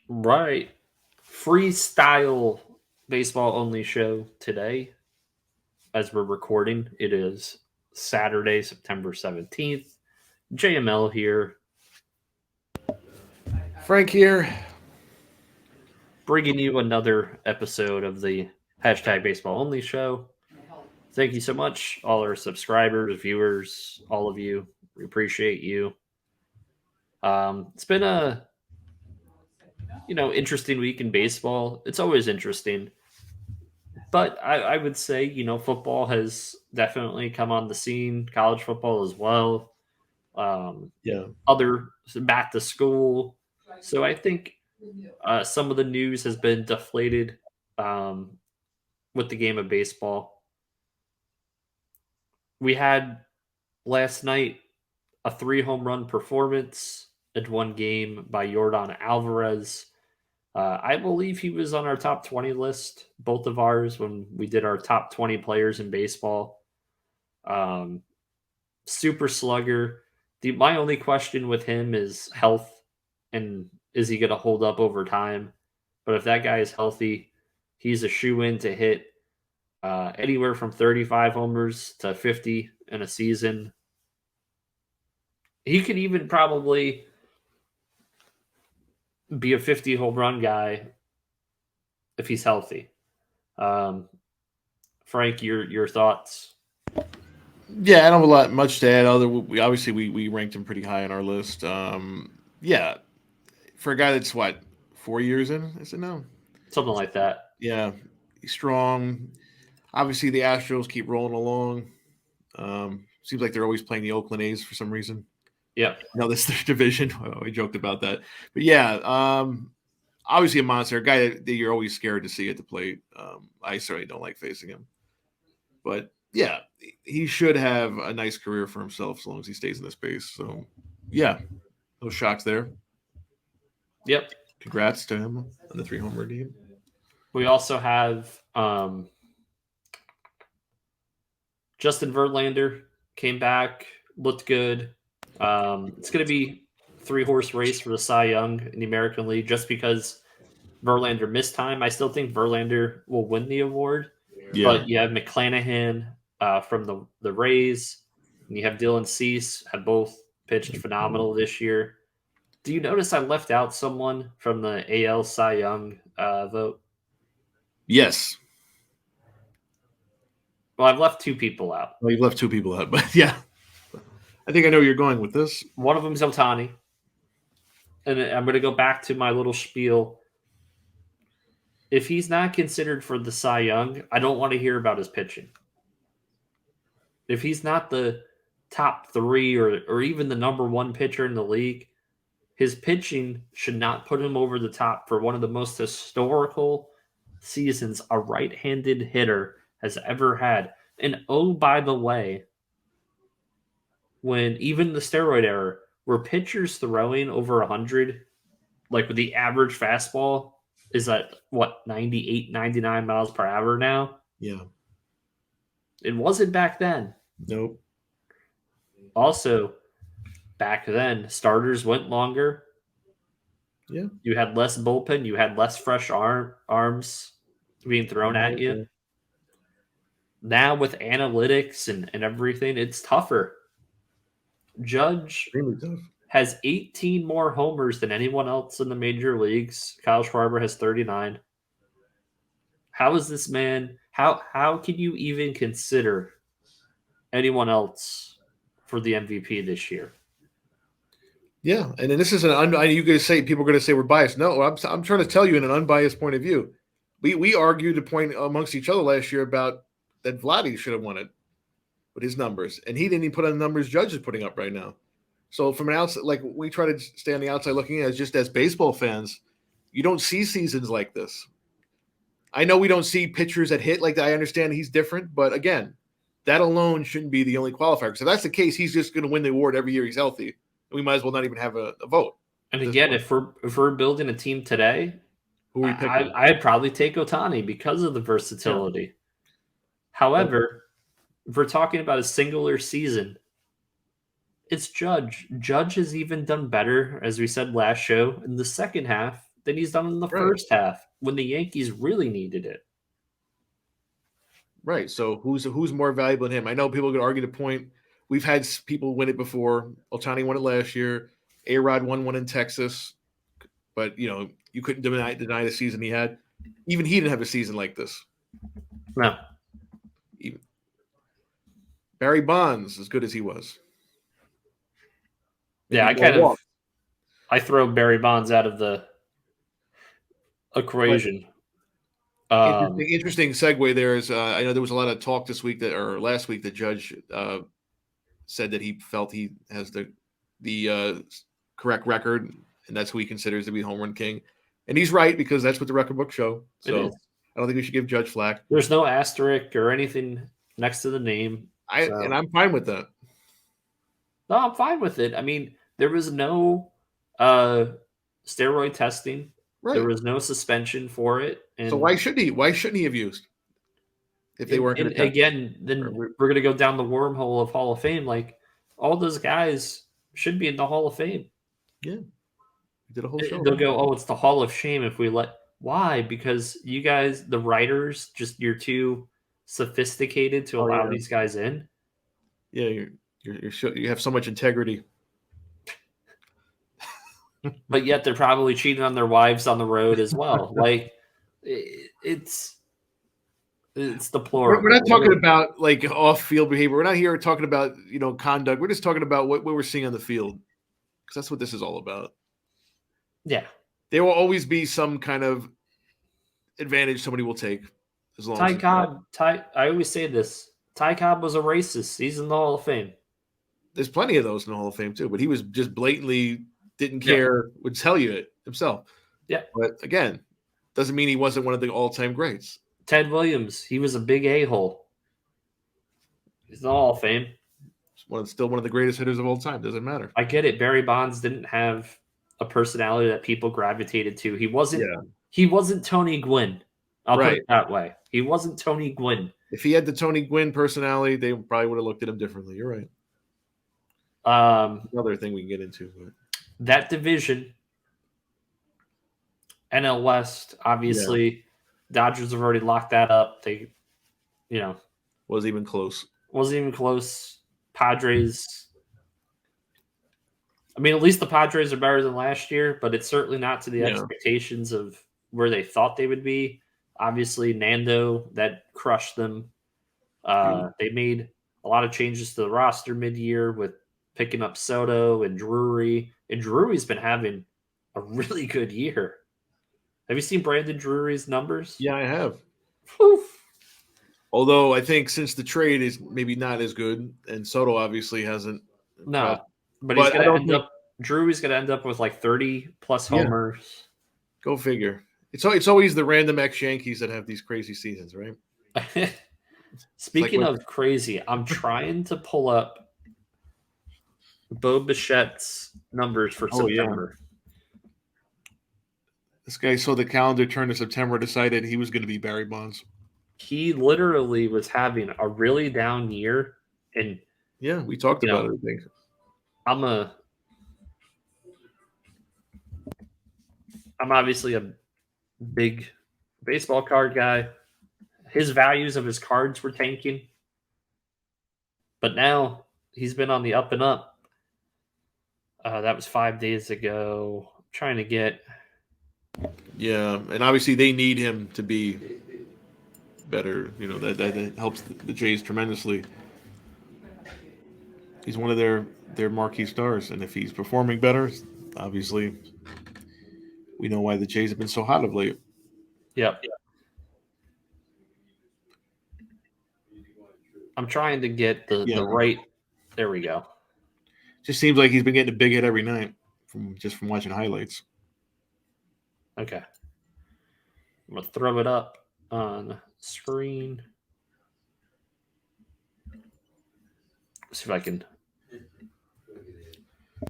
Right. Freestyle baseball only show today as we're recording. It is Saturday, September 17th. JML here, Frank here. bringing you another episode of the hashtag baseball only show. Thank you so much, all our subscribers, viewers, all of you. We appreciate you. It's been a interesting week in baseball. It's always interesting, but I would say football has definitely come on the scene. College football as well. Um, Yeah. other back to school. So I think some of the news has been deflated um, with the game of baseball. We had last night a 3 home run performance in one game by Jordan Alvarez. I believe he was on our top 20 list, both of ours, when we did our top 20 players in baseball. Um, super slugger. My only question with him is health and is he going to hold up over time? But if that guy is healthy, he's a shoe in to hit anywhere from 35 homers to 50 in a season. He could even probably be a 50 home run guy if he's healthy. Um, Frank, your thoughts? Yeah, I don't have a lot much to add. Other, we obviously we ranked him pretty high on our list. Yeah, for a guy that's what 4 years in, is it now? Something like that. Yeah, he's strong. Obviously, the Astros keep rolling along. Seems like they're always playing the Oakland A's for some reason. Yep. No, that's their division. We joked about that, but yeah, obviously a monster, a guy that you're always scared to see at the plate. I certainly don't like facing him, but yeah, he should have a nice career for himself as long as he stays in the space. So, yeah, no shocks there. Yep. Congrats to him on the 3 homer game. We also have Justin Verlander came back, looked good. It's going to be 3 horse race for the Cy Young in the American League just because Verlander missed time. I still think Verlander will win the award, Yeah. but you have McClanahan from the Rays, and you have Dylan Cease, have both pitched phenomenal this year. Do you notice I left out someone from the AL Cy Young vote? Yes. Well, I've left 2 people out. Well, you've left 2 people out, but yeah, I think I know where you're going with this. One of them's Otani, and I'm going to go back to my little spiel. If he's not considered for the Cy Young, I don't want to hear about his pitching. If he's not the top 3 or even the number 1 pitcher in the league, his pitching should not put him over the top for one of the most historical seasons a right-handed hitter has ever had. And oh, by the way, when even the steroid era, were pitchers throwing over 100, like with the average fastball is at what, 98, 99 miles per hour now? Yeah. It wasn't back then. Nope. Also, back then, starters went longer. Yeah. You had less bullpen. You had less fresh arms being thrown at you. Now with analytics and everything, it's tougher. Judge Really tough. has 18 more homers than anyone else in the major leagues. Kyle Schwarber has 39. How is this man? How can you even consider anyone else for the MVP this year? Yeah, and then this is you going to say people are going to say we're biased. No, I'm trying to tell you in an unbiased point of view. We argued a point amongst each other last year about that Vladdy should have won it with his numbers, and he didn't even put on the numbers Judge is putting up right now. So from an outside, like we try to stay on the outside looking at, just as baseball fans, you don't see seasons like this. I know we don't see pitchers that hit like that. I understand he's different, but again, that alone shouldn't be the only qualifier. So if that's the case, he's just going to win the award every year he's healthy. We might as well not even have a vote. And again, if we're building a team today, Who are we picking? I'd probably take Otani because of the versatility. Yeah. However, if we're talking about a singular season, it's Judge. Judge has even done better, as we said last show. In the second half, than he's done in the Right. first half when the Yankees really needed it. Right. So who's more valuable than him? I know people could argue the point. We've had people win it before. Ohtani won it last year. A-Rod won one in Texas. But, you couldn't deny the season he had. Even he didn't have a season like this. No. Even Barry Bonds, as good as he was. Yeah, I throw Barry Bonds out of the equation. Interesting segue there is I know there was a lot of talk this week last week that Judge said that he felt he has the correct record, and that's who he considers to be home run king. And he's right, because that's what the record book show. So I don't think we should give Judge flack. There's no asterisk or anything next to the name. And I'm fine with that. No, I'm fine with it. I mean, there was no steroid testing. Right. There was no suspension for it. And so why shouldn't he? Why shouldn't he have used? If they weren't going to again, then we're going to go down the wormhole of Hall of Fame. Like, all those guys should be in the Hall of Fame. Yeah. We did a whole show. They'll go, oh, it's the Hall of Shame if we let. Why? Because you guys, the writers, you're too sophisticated to allow these guys in. Yeah, you have so much integrity. But yet they're probably cheating on their wives on the road as well. Like, it's deplorable. We're not talking about like off-field behavior. We're not here talking about conduct. We're just talking about what we're seeing on the field, because that's what this is all about. Yeah, there will always be some kind of advantage somebody will take. As long Ty Cobb. I always say this. Ty Cobb was a racist. He's in the Hall of Fame. There's plenty of those in the Hall of Fame too, but he was just blatantly didn't care. Would tell you it himself. Yeah, but again, doesn't mean he wasn't one of the all-time greats. Ted Williams, he was a big a-hole. He's in the Hall of Fame. Still one of the greatest hitters of all time. Doesn't matter. I get it. Barry Bonds didn't have a personality that people gravitated to. He wasn't. Yeah. He wasn't Tony Gwynn. I'll put it that way. He wasn't Tony Gwynn. If he had the Tony Gwynn personality, they probably would have looked at him differently. You're right. Another thing we can get into. But. That division, NL West, obviously, Dodgers have already locked that up. They, wasn't even close. Padres. I mean, at least the Padres are better than last year, but it's certainly not to the expectations of where they thought they would be. Obviously, Nando, that crushed them. They made a lot of changes to the roster mid-year with picking up Soto and Drury. And Drury's been having a really good year. Have you seen Brandon Drury's numbers? Yeah, I have. Whew. Although I think since the trade is maybe not as good, and Soto obviously hasn't. No, but he's going to end up. Drury's going to end up with like 30-plus homers. Go figure. It's always the random ex-Yankees that have these crazy seasons, right? Speaking of crazy, I'm trying to pull up Bo Bichette's numbers for September. Yeah. This guy saw the calendar turn to September, decided he was going to be Barry Bonds. He literally was having a really down year, and we talked about it. I think I'm obviously a big baseball card guy. His values of his cards were tanking, but now he's been on the up and up. That was 5 days ago. I'm trying to get. Yeah, and obviously they need him to be better. That helps the Jays tremendously. He's one of their marquee stars, and if he's performing better, obviously we know why the Jays have been so hot of late. Yep. I'm trying to get the right. There we go. Just seems like he's been getting a big hit every night from watching highlights. Okay. I'm going to throw it up on screen. See if I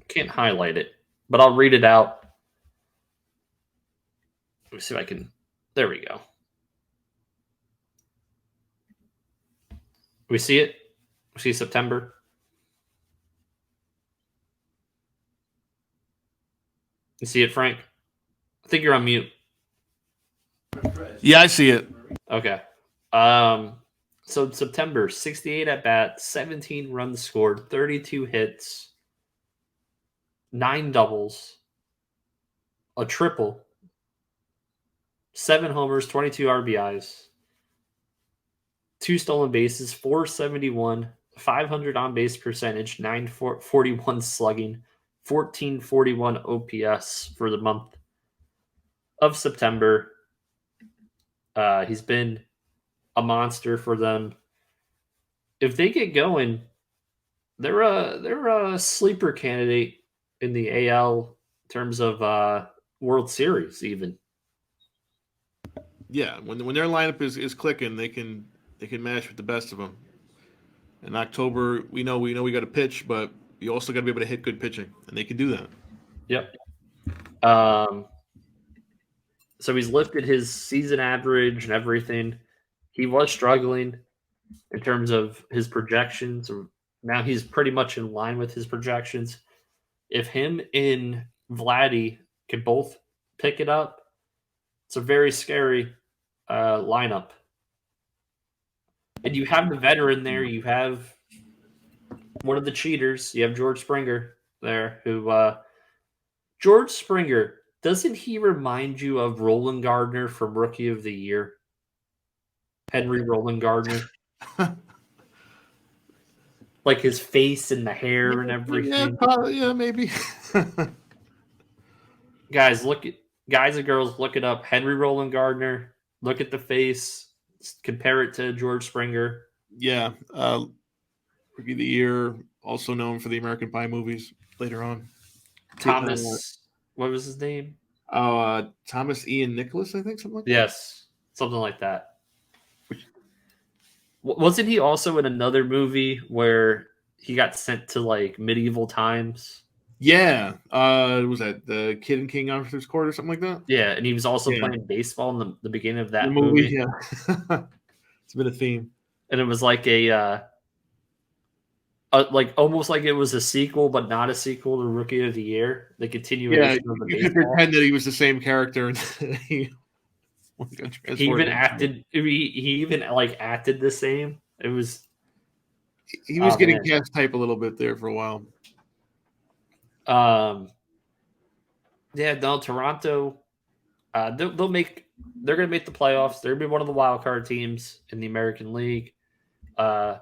can't highlight it, but I'll read it out. Let me see if I can. There we go. We see it? We see September? You see it, Frank? think you're on mute. Yeah, I see it. Okay. So in September, 68 at bat, 17 runs scored, 32 hits, 9 doubles, a triple, 7 homers, 22 RBIs, 2 stolen bases, 471, 500 on base percentage, 941 slugging, 1441 OPS for the month of September. He's been a monster for them. If they get going, they're a sleeper candidate in the AL in terms of World Series even. Yeah, when their lineup is clicking, they can match with the best of them. In October, we know we got to pitch, but you also got to be able to hit good pitching, and they can do that. Yep. So he's lifted his season average and everything. He was struggling in terms of his projections. Now he's pretty much in line with his projections. If him and Vladdy can both pick it up, it's a very scary lineup. And you have the veteran there. You have one of the cheaters. You have George Springer there, who George Springer, doesn't he remind you of Roland Gardner from Rookie of the Year? Henry Roland Gardner. Like his face and the hair and everything. Yeah, maybe. Guys and girls, look it up. Henry Roland Gardner. Look at the face. Compare it to George Springer. Yeah, Rookie of the Year, also known for the American Pie movies. Later on, Thomas, what was his name? Thomas Ian Nicholas, I think, something like that. Yes, something like that. Wasn't he also in another movie where he got sent to like medieval times? Yeah, was that the Kid in King Arthur's Court or something like that? Yeah, and he was also playing baseball in the beginning of that the movie. Yeah, it's been a theme, and it was like like almost like it was a sequel, but not a sequel to Rookie of the Year. The continuation of the you baseball. could pretend that he was the same character. And he even acted. He even like acted the same. It was. He was getting cast type a little bit there for a while. Yeah, no, Toronto. They're going to make the playoffs. They're going to be one of the wild card teams in the American League. Yeah,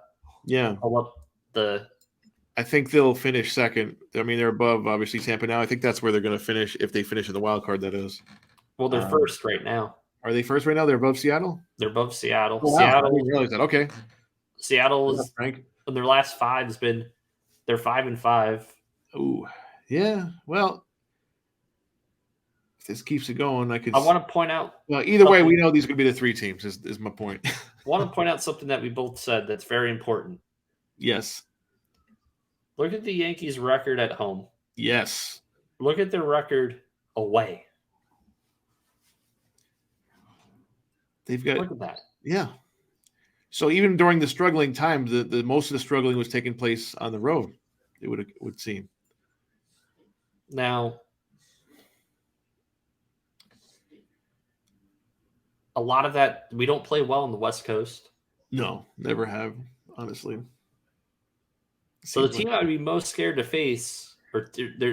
I think they'll finish second. I mean, they're above obviously Tampa now. I think that's where they're going to finish if they finish in the wild card. That is. Well, they're first right now. Are they first right now? They're above Seattle. They're above Seattle. Oh, wow. Seattle. I didn't realize that. Okay. Seattle is in their last 5 has been they're 5-5. Oh, yeah. Well, if this keeps it going, I want to point out. Well, either way, we know these are going to be the 3 teams. Is my point. I want to point out something that we both said that's very important. Yes. Look at the Yankees' record at home. Yes. Look at their record away. They've got. Look at that. Yeah. So even during the struggling times, the most of the struggling was taking place on the road. It would seem. Now, a lot of that we don't play well on the West Coast. No, never have, honestly. So the team I would be most scared to face, or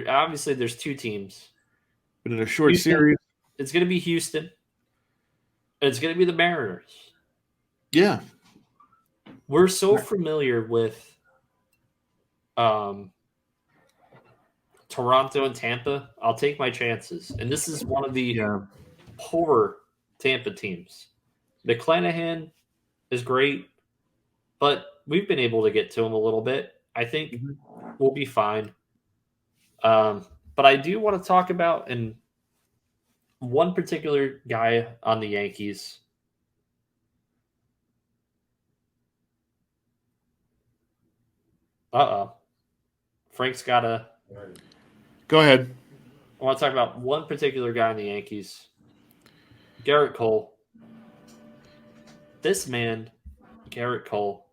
obviously there's 2 teams. But in a short series, it's going to be Houston. And it's going to be the Mariners. Yeah. We're so familiar with Toronto and Tampa. I'll take my chances. And this is one of the poor Tampa teams. McClanahan is great, but we've been able to get to him a little bit. I think we'll be fine. But I do want to talk about one particular guy on the Yankees. Frank's got to... Go ahead. I want to talk about one particular guy on the Yankees. Garrett Cole. This man, Garrett Cole.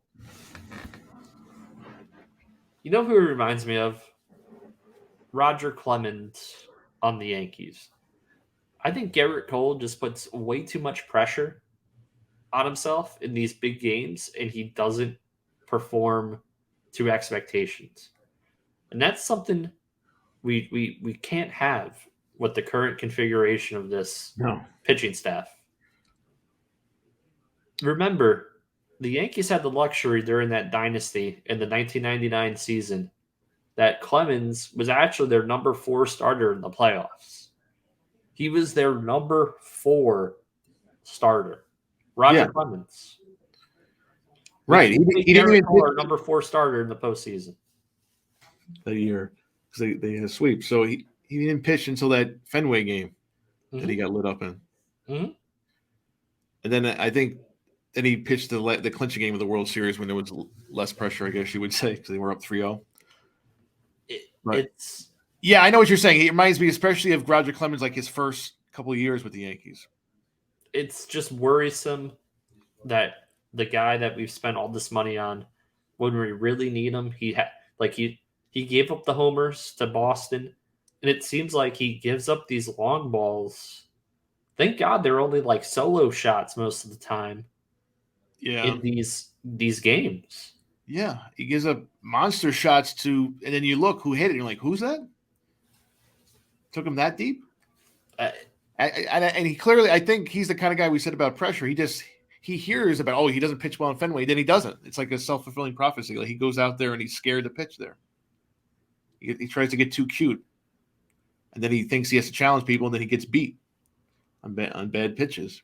You know who he reminds me of? Roger Clemens on the Yankees. I think Garrett Cole just puts way too much pressure on himself in these big games, and he doesn't perform to expectations. And that's something we can't have with the current configuration of this No. pitching staff. Remember, the Yankees had the luxury during that dynasty in the 1999 season that Clemens was actually their number 4 starter in the playoffs. He was their number 4 starter. Roger Yeah. Clemens. We Right. can't make He didn't Garrett even Cole our number 4 starter in the postseason. that year because they had a sweep. So he didn't pitch until that Fenway game that he got lit up in. Mm-hmm. And then I think then he pitched the clinching game of the World Series when there was less pressure, I guess you would say, because they were up 3-0. It's yeah, I know what you're saying. It reminds me especially of Roger Clemens, like his first couple of years with the Yankees. it's just worrisome that the guy that we've spent all this money on, when we really need him, he gave up the homers to Boston, and it seems like he gives up these long balls. Thank God they're only like solo shots most of the time Yeah. in these games. Yeah. He gives up monster shots and then you look who hit it, and you're like, who's that? Took him that deep? And he clearly, I think he's the kind of guy we said about pressure. He hears about, he doesn't pitch well in Fenway, then he doesn't. It's like a self-fulfilling prophecy. Like he goes out there and he's scared to pitch there. He tries to get too cute, and then he thinks he has to challenge people, and then he gets beat on bad pitches.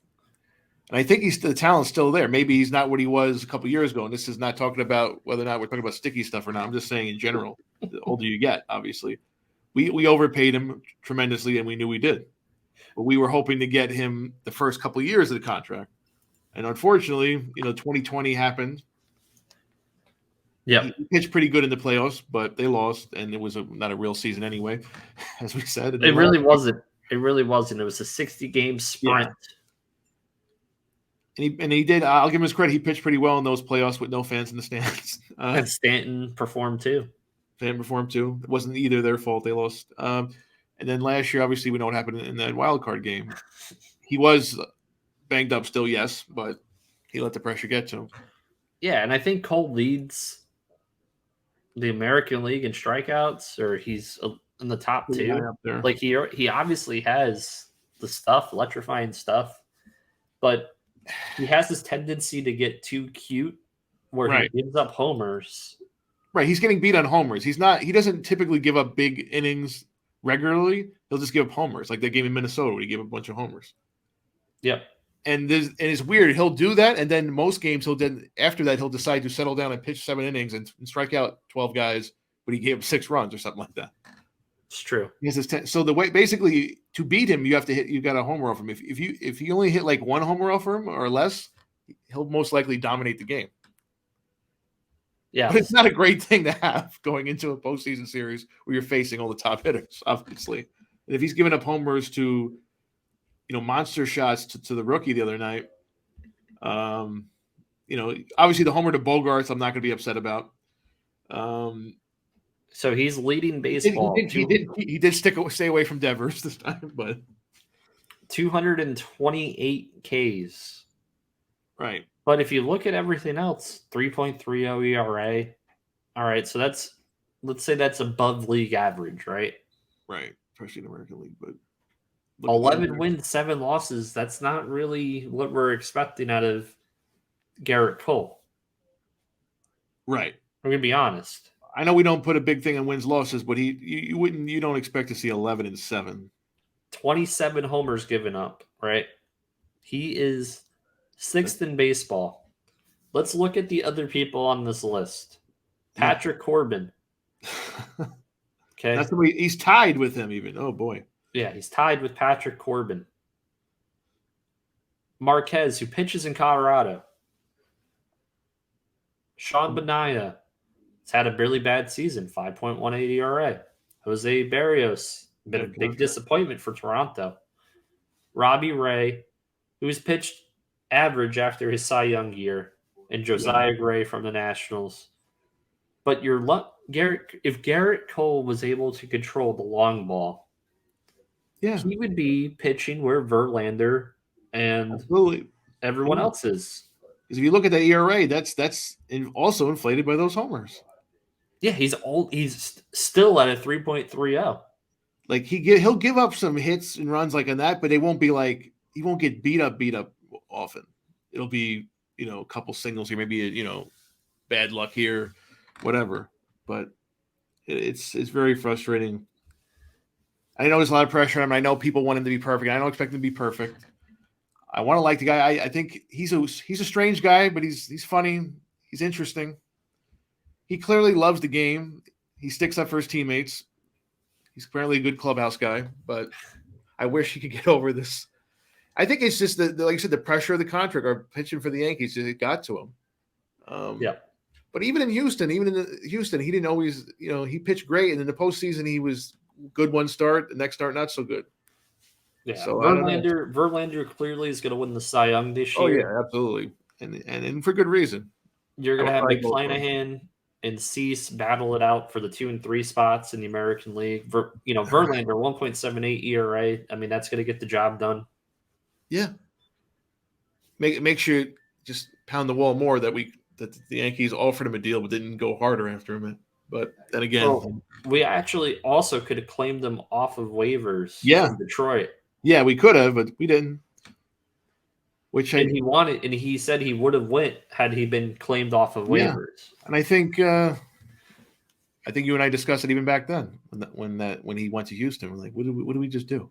And I think the talent's still there. Maybe he's not what he was a couple years ago. And this is not talking about whether or not we're talking about sticky stuff or not. I'm just saying in general, the older you get, obviously. We overpaid him tremendously, and we knew we did. But we were hoping to get him the first couple of years of the contract. And unfortunately, 2020 happened. Yeah, he pitched pretty good in the playoffs, but they lost, and it was not a real season anyway, as we said. it really wasn't. It really wasn't. It was a 60-game sprint. Yeah. And he did. I'll give him his credit. He pitched pretty well in those playoffs with no fans in the stands. And Stanton performed too. Stanton performed too. It wasn't either their fault. They lost. And then last year, obviously, we know what happened in that wild card game. He was banged up still, yes, but he let the pressure get to him. Yeah, and I think Cole leads the American League in strikeouts, or he's in the top 2. Like he obviously has the stuff, electrifying stuff, but he has this tendency to get too cute where he gives up homers. Right, he's getting beat on homers. He doesn't typically give up big innings regularly. He'll just give up homers, like that game in Minnesota where he gave up a bunch of homers. Yep. And it's weird. He'll do that, and then most games after that he'll decide to settle down and pitch 7 innings and strike out 12 guys, but he gave up 6 runs or something like that. It's true. So the way basically to beat him, you got a homer off him. If you only hit like 1 homer off him or less, he'll most likely dominate the game. Yeah, but it's not a great thing to have going into a postseason series where you're facing all the top hitters, obviously. And if he's giving up homers to monster shots to the rookie the other night. Obviously the homer to Bogarts, I'm not going to be upset about. So he's leading baseball. He did stay away from Devers this time, but 228 Ks. Right. But if you look at everything else, 3.30 ERA. All right, so let's say that's above league average, right? Right, especially in the American League, but 11 wins, 7 losses. That's not really what we're expecting out of Garrett Cole. Right. I'm going to be honest. I know we don't put a big thing on wins losses, but you don't expect to see 11-7. 27 homers given up, right? He is 6th in baseball. Let's look at the other people on this list. Patrick Corbin. Okay. That's the way he's tied with him even. Oh boy. Yeah, he's tied with Patrick Corbin. Marquez, who pitches in Colorado. Sean Benaia has had a really bad season, 5.18 ERA. Jose Barrios, been a big disappointment for Toronto. Robbie Ray, who's pitched average after his Cy Young year, and Josiah Gray from the Nationals. But if Garrett Cole was able to control the long ball, Yeah, he would be pitching where Verlander and absolutely. everyone Yeah. else is. Because if you look at the ERA, also inflated by those homers. Yeah, he's still at a 3.30. Like he'll give up some hits and runs like on that, but they won't be like he won't get beat up often. It'll be a couple singles here, maybe bad luck here, whatever. But it's very frustrating. I know there's a lot of pressure on him. I know people want him to be perfect. I don't expect him to be perfect. I want to like the guy. I think he's a strange guy, but he's funny. He's interesting. He clearly loves the game. He sticks up for his teammates. He's apparently a good clubhouse guy, but I wish he could get over this. I think it's just like I said, the pressure of the contract or pitching for the Yankees, it got to him. Yeah. But even in Houston, he didn't always, he pitched great, and in the postseason, he was good one start, the next start not so good. Yeah. So I don't know. Verlander clearly is going to win the Cy Young this Oh year. yeah, absolutely, and for good reason. You're I going to would have probably vote for him. McClanahan and Cease battle it out for the 2 and 3 spots in the American League. Verlander 1.78 ERA. I mean, that's going to get the job done. Yeah, make sure you just pound the wall more that the Yankees offered him a deal but didn't go harder after him. But then again, Oh, we actually also could have claimed them off of waivers yeah, from Detroit. yeah, we could have, but we didn't. And he said he would have went had he been claimed off of Yeah, waivers. and I think you and I discussed it even back then when he went to Houston. We're like, what do we just do?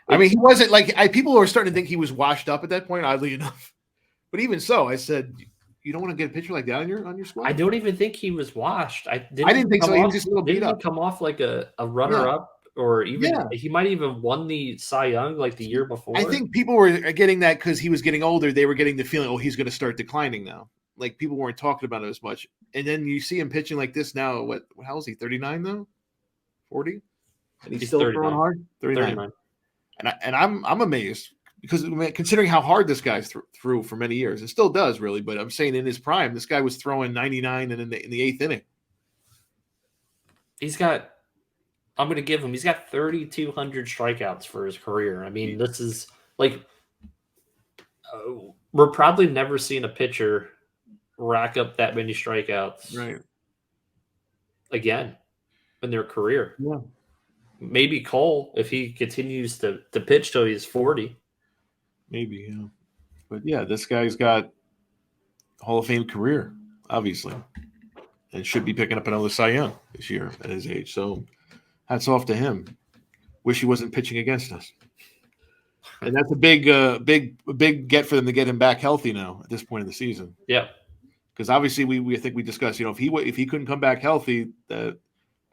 I mean, he wasn't like people were starting to think he was washed up at that point. Oddly enough, but even so, I said, you don't want to get a pitcher like that on your squad. I don't even think he was washed. I didn't think so. He was just a little beat didn't up. He come off like a runner up, or even Yeah. he might even won the Cy Young like the year before. I think people were getting that because he was getting older. They were getting the feeling, oh, he's going to start declining now. Like people weren't talking about it as much. And then you see him pitching like this now. How is he? 39 though? 40? And he's still 39. throwing hard. 39. And I'm amazed because considering how hard this guy threw for many years, and still does really. But I'm saying in his prime, this guy was throwing 99 and in the eighth inning. He's got 3,200 strikeouts for his career. I mean, this is like we're probably never seeing a pitcher rack up that many strikeouts Right. again in their career. Yeah. Maybe Cole if he continues to pitch till he's 40. Maybe, yeah. But yeah, this guy's got a Hall of Fame career, obviously, and should be picking up another Cy Young this year at his age. So hats off to him. Wish he wasn't pitching against us. And that's a big get for them to get him back healthy now at this point in the season. Yeah. Because obviously we think we discussed, if he couldn't come back healthy, the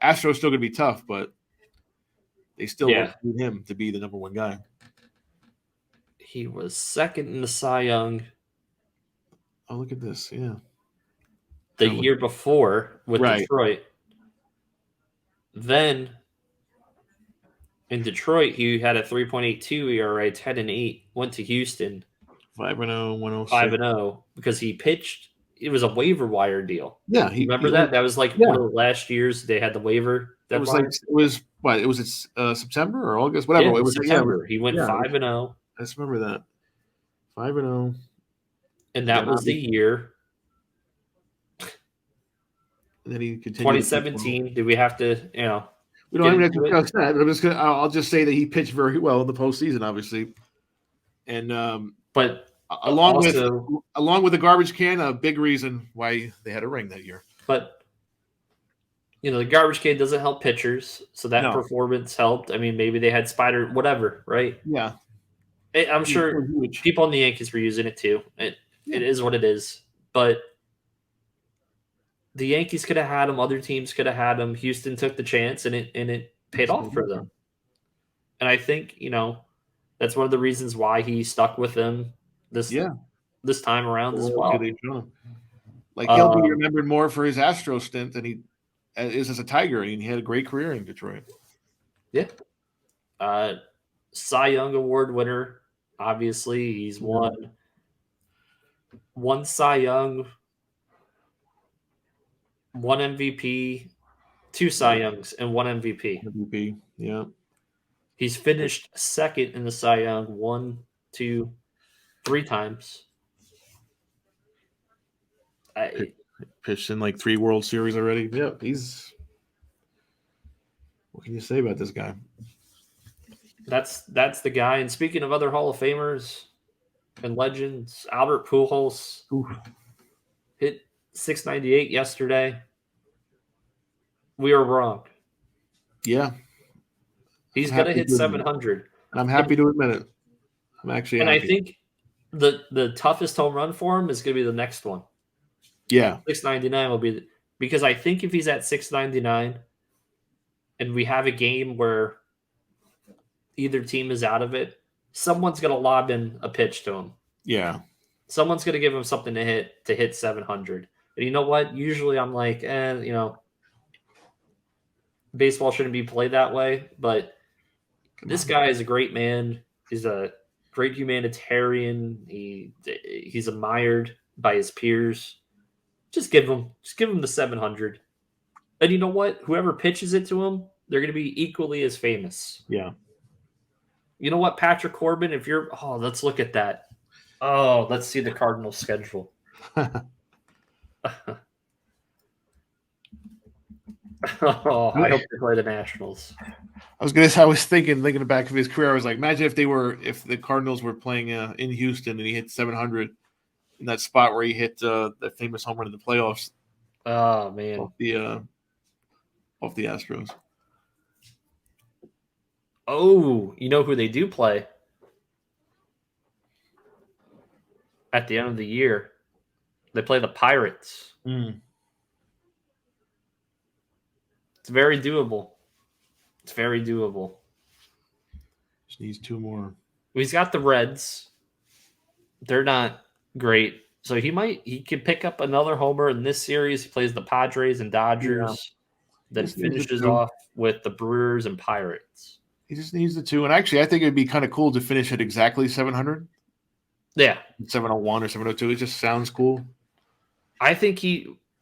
Astros still going to be tough, but they still need him to be the number one guy. He was second in the Cy Young. Oh, look at this. Yeah. The year before with Detroit. Then in Detroit, he had a 3.82 ERA, 10-8. Went to Houston, 5-0, 106. 5-0 because he pitched. It was a waiver wire deal. Yeah, remember that? That was like one of the last years they had the waiver. It was September or August, whatever. Yeah, it was September. He went 5-0. I just remember that 5-0, and that was the year. And then he continued. 2017. Did we have to? We don't even have to discuss that. I'll just say that he pitched very well in the postseason, obviously, and but. Along with the garbage can, a big reason why they had a ring that year. But the garbage can doesn't help pitchers, so that performance helped. I mean, maybe they had spider, whatever, right? Yeah, I'm sure people on the Yankees were using it too. It is what it is. But the Yankees could have had him. Other teams could have had him. Houston took the chance, and it paid off for them. And I think that's one of the reasons why he stuck with them. This time around as well. Like he'll be remembered more for his Astro stint than he is as a Tiger, and he had a great career in Detroit. Yeah. Cy Young Award winner. Obviously, he's won one Cy Young, one MVP, 2 Cy Youngs, and 1 MVP. MVP. Yeah. He's finished second in the Cy Young 1, 2, 3 times. Pitched in like 3 World Series already. Yeah, he's. What can you say about this guy? That's the guy. And speaking of other Hall of Famers and legends, Albert Pujols Oof. hit 698 yesterday. We were wrong. Yeah, He's going to hit 700. I'm happy to admit it. I'm actually And I happy. think the toughest home run for him is going to be the next one. Yeah. 699 will be because I think if he's at 699 and we have a game where either team is out of it, someone's going to lob in a pitch to him. Yeah. Someone's going to give him something to hit 700. And you know what? Usually I'm like, baseball shouldn't be played that way. But this guy is a great man. He's a great humanitarian. He's admired by his peers. Just give him the 700. And you know what? Whoever pitches it to him, they're going to be equally as famous. Yeah. You know what, Patrick Corbin? Let's look at that. Oh, let's see the Cardinals' schedule. I hope they play the Nationals. I was thinking back of his career. I was like, imagine if the Cardinals were playing in Houston and he hit 700 in that spot where he hit that famous home run in the playoffs. Oh man, off the Astros. Oh, you know who they do play at the end of the year? They play the Pirates. It's very doable. Just needs 2 more. He's got the Reds. They're not great. So he could pick up another homer in this series. He plays the Padres and Dodgers. Yeah. Then finishes off with the Brewers and Pirates. He just needs the 2. And actually, I think it'd be kind of cool to finish at exactly 700. Yeah. 701 or 702. It just sounds cool. I think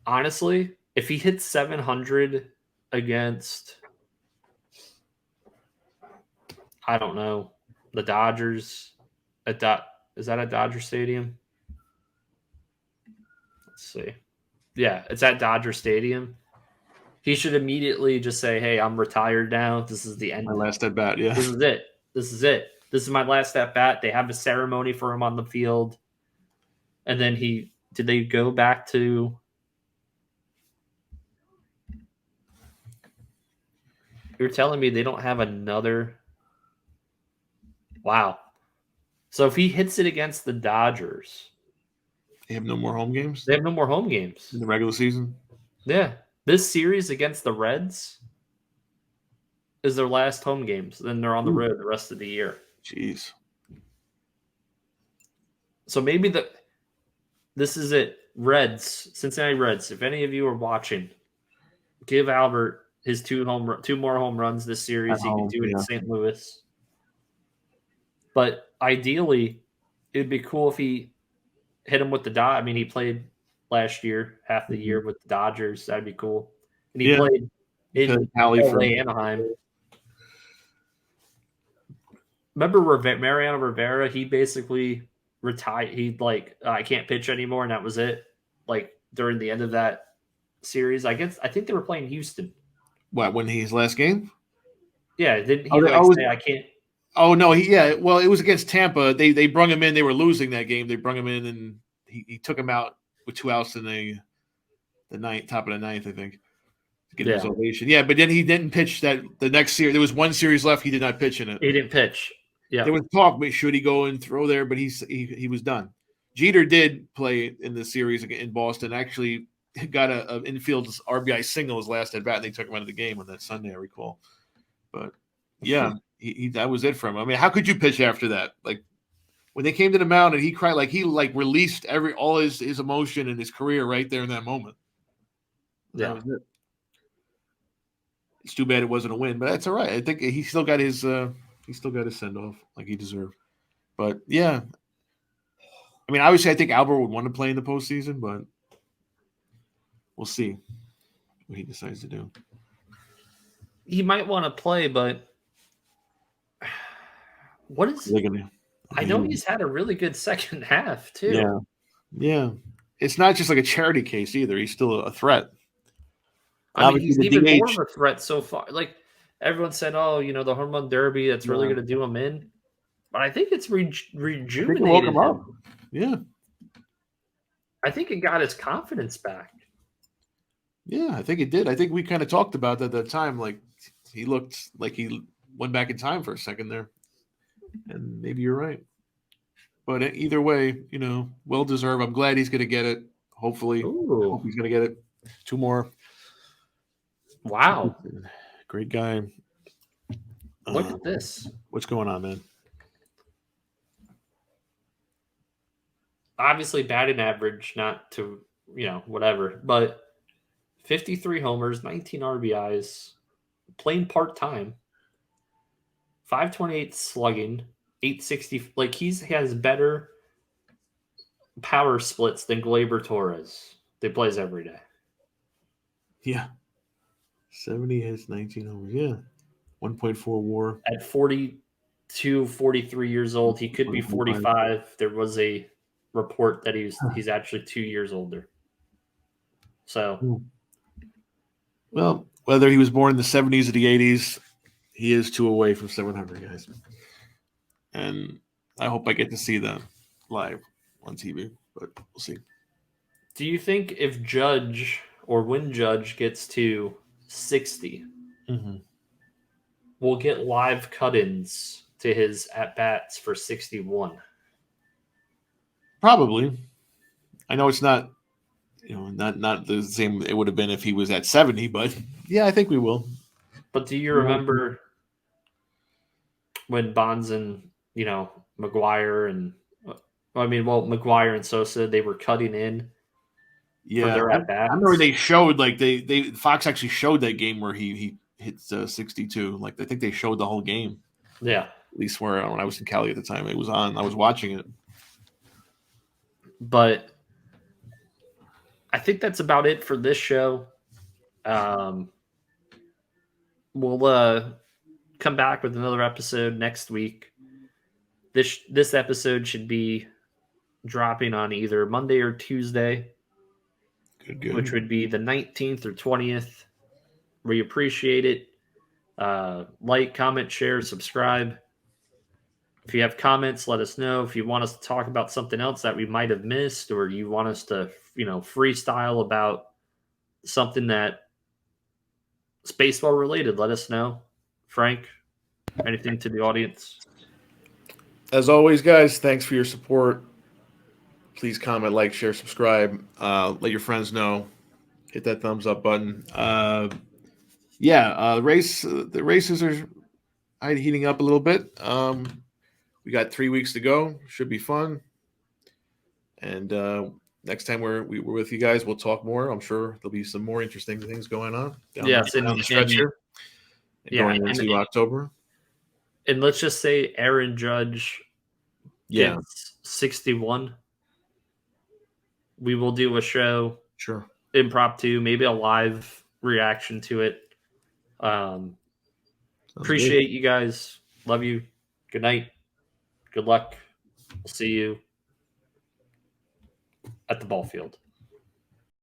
honestly, if he hits 700 against, I don't know, the Dodgers, is that at Dodger Stadium? Let's see. Yeah, it's at Dodger Stadium. He should immediately just say, "Hey, I'm retired now. This is the end. My last at bat. Yeah, this is it. This is my last at bat." They have a ceremony for him on the field, and then did they go back to? You're telling me they don't have another? Wow. So if he hits it against the Dodgers, they have no more home games. They have no more home games in the regular season. Yeah. This series against the Reds is their last home games. Then they're on the road the rest of the year. Jeez. So maybe this is it. Cincinnati Reds. If any of you are watching, give Albert his 2 more home runs this series. He can do it in St. Louis. But ideally, it'd be cool if he hit him with the dot. I mean, he played last year, half the year with the Dodgers. That'd be cool. And he played in Anaheim. Remember Mariano Rivera? He basically retired. He I can't pitch anymore, and that was it. During the end of that series, I think they were playing Houston. What, when his last game? Yeah, didn't he say I can't? Oh no, well, it was against Tampa. They brung him in. They were losing that game. They brung him in, and he took him out with 2 outs in the top of the ninth, I think, to get his ovation. Yeah, but then he didn't pitch the next series. There was 1 series left. He did not pitch in it. He didn't pitch. Yeah, there was talk, but should he go and throw there? But he was done. Jeter did play in the series in Boston. Actually, got a infield RBI single his last at bat. And they took him out of the game on that Sunday, I recall. But yeah. That was it for him. I mean, how could you pitch after that? When they came to the mound and he cried, he released all his emotion and his career right there in that moment. Yeah. That was it. It's too bad it wasn't a win, but that's all right. I think he still got his send off like he deserved. But yeah, I mean, obviously, I think Albert would want to play in the postseason, but we'll see what he decides to do. he might want to play, but what is? They're gonna, I I know mean, he's had a really good second half too. yeah, yeah. It's not just like a charity case either. He's still a threat. I mean, Obviously, he's the even more DH. of a threat so far. Like everyone said, oh, the home run derby, that's really Yeah, going to do him in. But I think it's I think it woke rejuvenated him up. him. Yeah, I think it got his confidence back. yeah. I think it did. I think we kind of talked about that at that time. Like he looked like he went back in time for a second there, and maybe you're right. But either way, well deserved. I'm glad he's going to get it. Hopefully, I hope Ooh, he's going to get it. Two more. wow. Great guy. Look at this. What's going on, man? Obviously, batting average, not to, whatever, but 53 homers, 19 RBIs, playing part time, 528 slugging, 860. Like he has better power splits than Glaber Torres. They plays every day. Yeah, 70 hits, 19 homers. Yeah, 1.4 WAR. At 42, 43 years old, he could be 1.5. 45. There was a report that he's actually 2 years older. So Well, whether he was born in the 70s or the 80s, he is two away from 700, guys. And I hope I get to see them live on TV, but we'll see. do you think if Judge or when Judge gets to 60, Mm-hmm. we'll get live cut-ins to his at bats for 61? Probably. I know it's not, not the same it would have been if he was at 70, but yeah, I think we will. But do you Yeah, remember when Bonds and McGuire and McGuire and Sosa, they were cutting in for yeah. their I at remember bats? they showed like they Fox actually showed that game where he hits 62. Like I think they showed the whole game. Yeah, At least where when I was in Cali at the time, it was on. I was watching it. but I think that's about it for this show. Um, we'll come back with another episode next week. This episode should be dropping on either Monday or Tuesday, Good, which good. would be the 19th or 20th. We appreciate it. Like, comment, share, subscribe. If you have comments, let us know. If you want us to talk about something else that we might have missed, or you want us to, freestyle about something that is baseball related, let us know. Frank, anything to the audience? As always, guys, thanks for your support. Please comment, like, share, subscribe. Let your friends know. Hit that thumbs up button. The races are heating up a little bit. We got 3 weeks to go. Should be fun. And next time we're with you guys, we'll talk more. I'm sure there'll be some more interesting things going on Yes, down the stretch here and yeah, going into October. and let's just say Aaron Judge Yeah, gets 61. We will do a show sure. impromptu, maybe a live reaction to it. Sounds good. Appreciate you guys. Love you. Good night. Good luck. We'll see you at the ball field.